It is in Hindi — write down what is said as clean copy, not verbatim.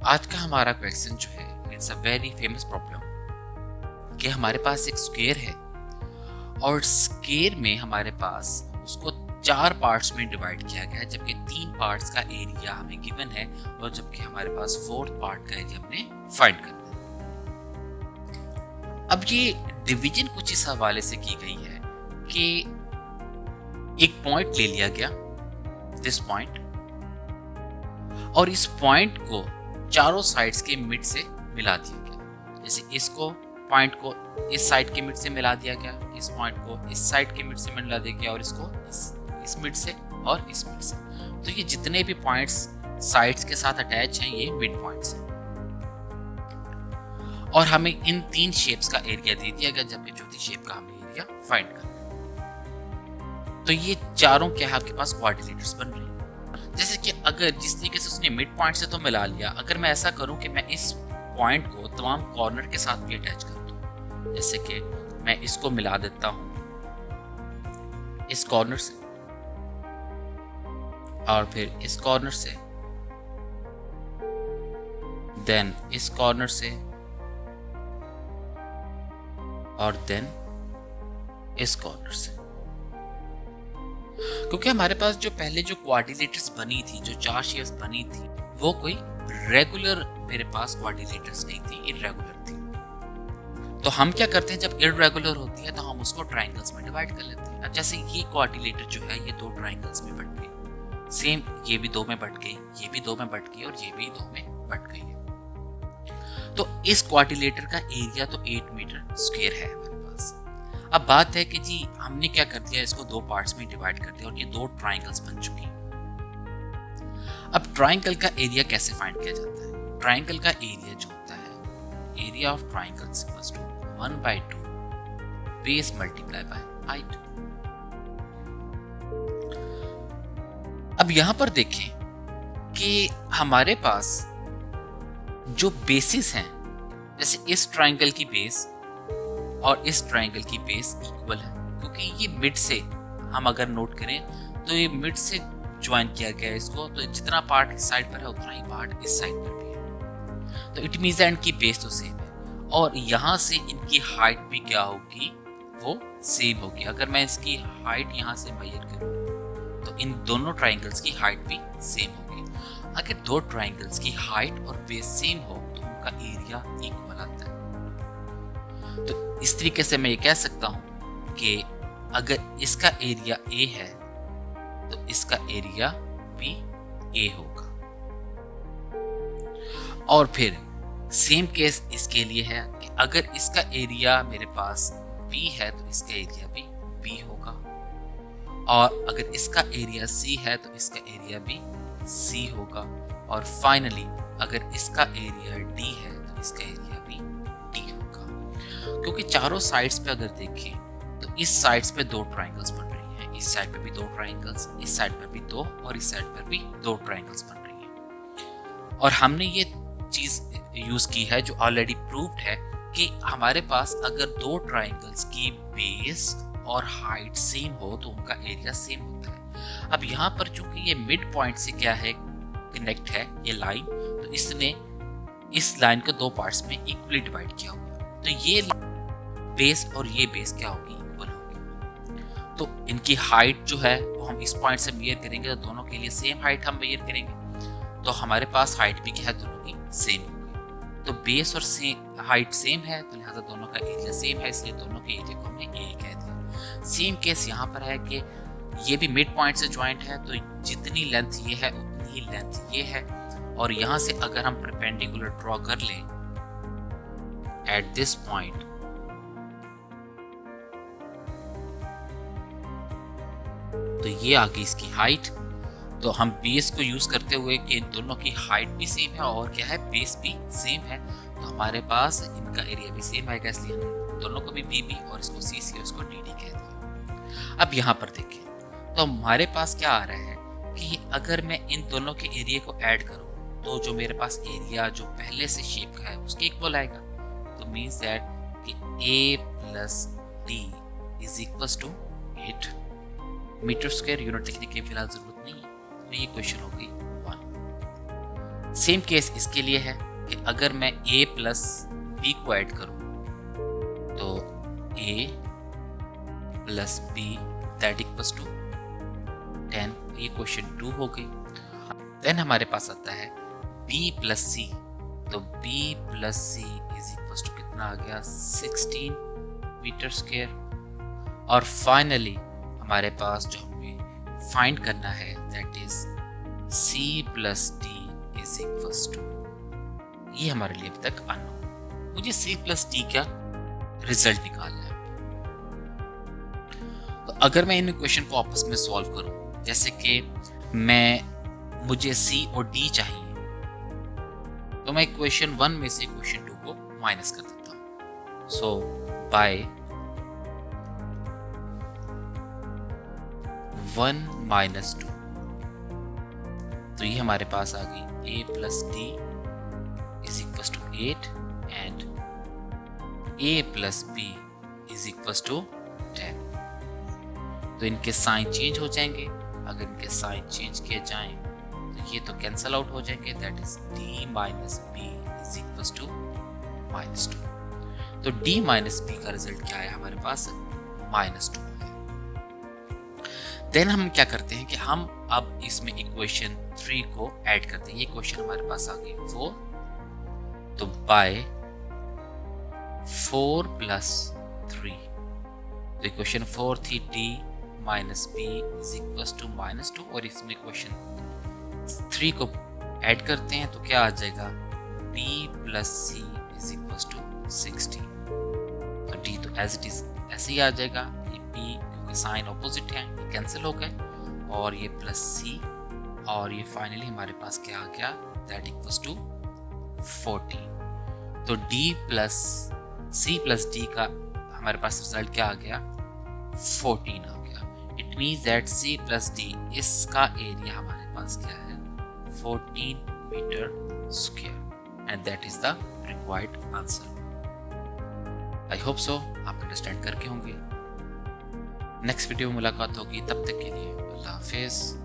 आज का हमारा क्वेश्चन जो है it's a very famous problem कि हमारे पास एक स्क्वायर है और स्क्वायर में हमारे पास उसको 4 पार्ट्स में डिवाइड किया गया है, जबकि 3 पार्ट्स का एरिया हमें गिवन है और जबकि हमारे पास 4th पार्ट का एरिया हमने फाइंड करना है। अब ये डिवीजन कुछ इस हवाले से की गई है कि एक पॉइंट ले लिया गया, दिस पॉइंट, और इस पॉइंट को चारों साइड्स के मिड से मिला दिया गया। जैसे इसको पॉइंट को इस साइड के मिड से मिला दिया गया, इस पॉइंट को इस साइड के मिड से मिला दिया गया और इसको इस मिड से और इस मिड से। तो ये जितने भी पॉइंट्स साइड्स के साथ अटैच हैं ये मिड पॉइंट्स हैं और हमें इन 3 शेप्स का एरिया दे दिया गया, जबकि चौथी शेप का हमें एरिया फाइंड करना है। तो ये चारों क्या है आपके पास क्वाड्रिलेटर्स बन रहे हैं। जैसे कि अगर जिस तरीके से उसने मिड पॉइंट से तो मिला लिया, अगर मैं ऐसा करूं कि मैं इस पॉइंट को तमाम कॉर्नर के साथ भी अटैच कर दूं, जैसे कि मैं इसको मिला देता हूं इस कॉर्नर से और फिर इस कॉर्नर से, देन इस कॉर्नर से और देन इस कॉर्नर से। क्योंकि हमारे पास जो पहले जो क्वाड्रिलेटर्स बनी थी, जो 4 शेप्स बनी थी, वो कोई रेगुलर मेरे पास क्वाड्रिलेटर्स नहीं थी, इररेगुलर थी। तो हम क्या करते हैं, जब इररेगुलर होती है तो हम उसको ट्रायंगल्स में डिवाइड कर लेते हैं। अब जैसे ये क्वाड्रिलेटर जो है ये 2 ट्रायंगल्स में बट गई, सेम ये भी 2 में बट गई, ये भी 2 में बट गई और ये भी 2 में बट गई है। तो इस क्वाड्रिलेटर का एरिया तो 8 मीटर स्क्वायर है हमारे पास। अब बात है कि जी हमने क्या कर दिया, इसको 2 पार्ट्स में डिवाइड कर दिया और ये 2 ट्रायंगल्स बन चुकी हैं। अब ट्रायंगल का एरिया कैसे फाइंड किया जाता है? ट्रायंगल का एरिया जो होता है, area of triangle is equal to 1/2 base multiply by height. अब यहां पर देखें कि हमारे पास जो बेसिस हैं, जैसे इस ट्रायंगल की बेस और इस ट्रायंगल की बेस इक्वल है, क्योंकि ये मिड से हम अगर नोट करें तो ये मिड से ज्वाइन किया गया है इसको, तो जितना पार्ट इस साइड पर है उतना ही पार्ट इस साइड पर भी है। तो इट मींस इनकी बेस तो सेम है और यहाँ से इनकी हाइट भी क्या होगी, वो सेम होगी। अगर मैं इसकी हाइट यहाँ से मेजर करूँ तो इन दोनों ट्रायंगल्स की हाइट भी सेम होगी। अगर 2 ट्रायंगल्स की हाइट और बेस सेम हो तो उनका एरिया इक्वल आता है। तो इस तरीके से मैं ये कह सकता हूं कि अगर इसका एरिया A है तो इसका एरिया भी A होगा। और फिर सेम केस इसके लिए है कि अगर इसका एरिया मेरे पास B है तो इसका एरिया भी B होगा, और अगर इसका एरिया C है तो इसका एरिया भी C होगा, और फाइनली अगर इसका एरिया D है तो इसका एरिया भी D होगा। क्योंकि चारों साइड्स पे अगर देखें तो इस साइड्स पे 2 ट्रायंगल्स बन रही हैं, इस साइड पे भी 2 ट्रायंगल्स, इस साइड पे भी 2 और इस साइड पर भी 2 ट्रायंगल्स बन रही हैं। और हमने ये चीज यूज की है जो ऑलरेडी प्रूव्ड है कि हमारे पास अगर 2 ट्रायंगल्स की बेस और हाइट सेम हो तो उनका एरिया सेम होता है। अब यहाँ पर चूंकि ये मिड पॉइंट से क्या है, कनेक्ट है ये लाइन, तो इसने इस लाइन को 2 पार्ट्स में इक्वली डिवाइड किया हुआ, तो ये बेस और ये बेस क्या होगी, इक्वल होगी। तो इनकी हाइट जो है वो हम इस पॉइंट से मेजर करेंगे तो दोनों के लिए सेम हाइट हम मेजर करेंगे, तो हमारे पास हाइट भी क्या है, दोनों की सेम होगी। तो बेस और हाइट सेम है तो लिहाजा दोनों का एरिया सेम है, इसलिए दोनों के एरिया को हमने A कह दिया। सेम केस यहाँ पर है कि ये भी मिड पॉइंट से ज्वाइंट है, तो जितनी लेंथ ये है उतनी ही लेंथ ये है, और यहाँ से अगर हम परपेंडिकुलर ड्रॉ कर लें एट दिस पॉइंट, तो ये आ गई इसकी हाइट। तो हम बेस को यूज करते हुए कि दोनों की हाइट भी सेम है और क्या है, बेस भी सेम है, तो हमारे पास इनका एरिया भी सेम आएगा, इसलिए हमने दोनों को भी BB और इसको CC और इसको DD कह दिया। अब यहाँ पर देखें तो हमारे पास क्या आ रहा है कि अगर मैं इन दोनों के एरिया को ऐड करूँ तो जो मेरे पास एरिया जो पहले से शेप का है उसके इक्वल आएगा। तो मीन्स दैट कि A + D is equal to 8 metre square. Unit लिखने की फिलहाल जरूरत नहीं है, तो ये क्वेश्चन हो गई 1। सेम केस इसके लिए है कि अगर मैं a प्लस बी को ऐड करूं तो a plus B that equals to 10। ये क्वेश्चन 2 हो गई। देन हमारे पास आता है b प्लस सी, तो b plus C is equals to कितना आ गया 16 मीटर स्क्वायर। और फाइनली हमारे पास जो हमें फाइंड करना है that is c plus D is equals to, ये हमारे लिए अभी तक अननोन। मुझे c प्लस डी का रिजल्ट निकालना है। तो अगर मैं इन क्वेश्चन को आपस में सॉल्व करूं, जैसे कि मुझे c और d चाहिए, तो मैं क्वेश्चन 1 में से क्वेश्चन 2 को माइनस कर देता हूं। सो बाय 1 माइनस 2, तो ये हमारे पास आ गई a plus D is equals to 8 and a plus b is equals to 10। तो इनके साइन चेंज हो जाएंगे। अगर इनके साइन चेंज किए जाएं तो ये तो कैंसल आउट हो जाएंगे, that is d minus B is equals to -2। तो d माइनस बी का रिजल्ट क्या है हमारे पास -2 है। देन हम क्या करते हैं कि हम अब इसमें इक्वेशन 3 को ऐड करते हैं। ये क्वेश्चन हमारे पास आ गई 4, तो बाय 4 प्लस 3, तो इक्वेशन 4 थी d minus B is equals to -2, और इसमें क्वेश्चन 3 को ऐड करते हैं तो क्या आ जाएगा b plus C is equals to 16। तो d तो एज इट इज ऐसे ही आ जाएगा, ये b क्योंकि साइन ऑपोजिट है ये कैंसिल हो गए, और ये प्लस सी, और ये फाइनली हमारे पास क्या आ गया दैट इक्वल्स टू 14। तो d plus c plus d का हमारे पास रिजल्ट क्या आ गया 14 आ गया। It means that c plus d इसका एरिया हमारे पास क्या है 14 metre square, and that is the required answer. I hope so आप अंडरस्टैंड करके होंगे। नेक्स्ट वीडियो में मुलाकात होगी, तब तक के लिए अल्लाह हाफिज।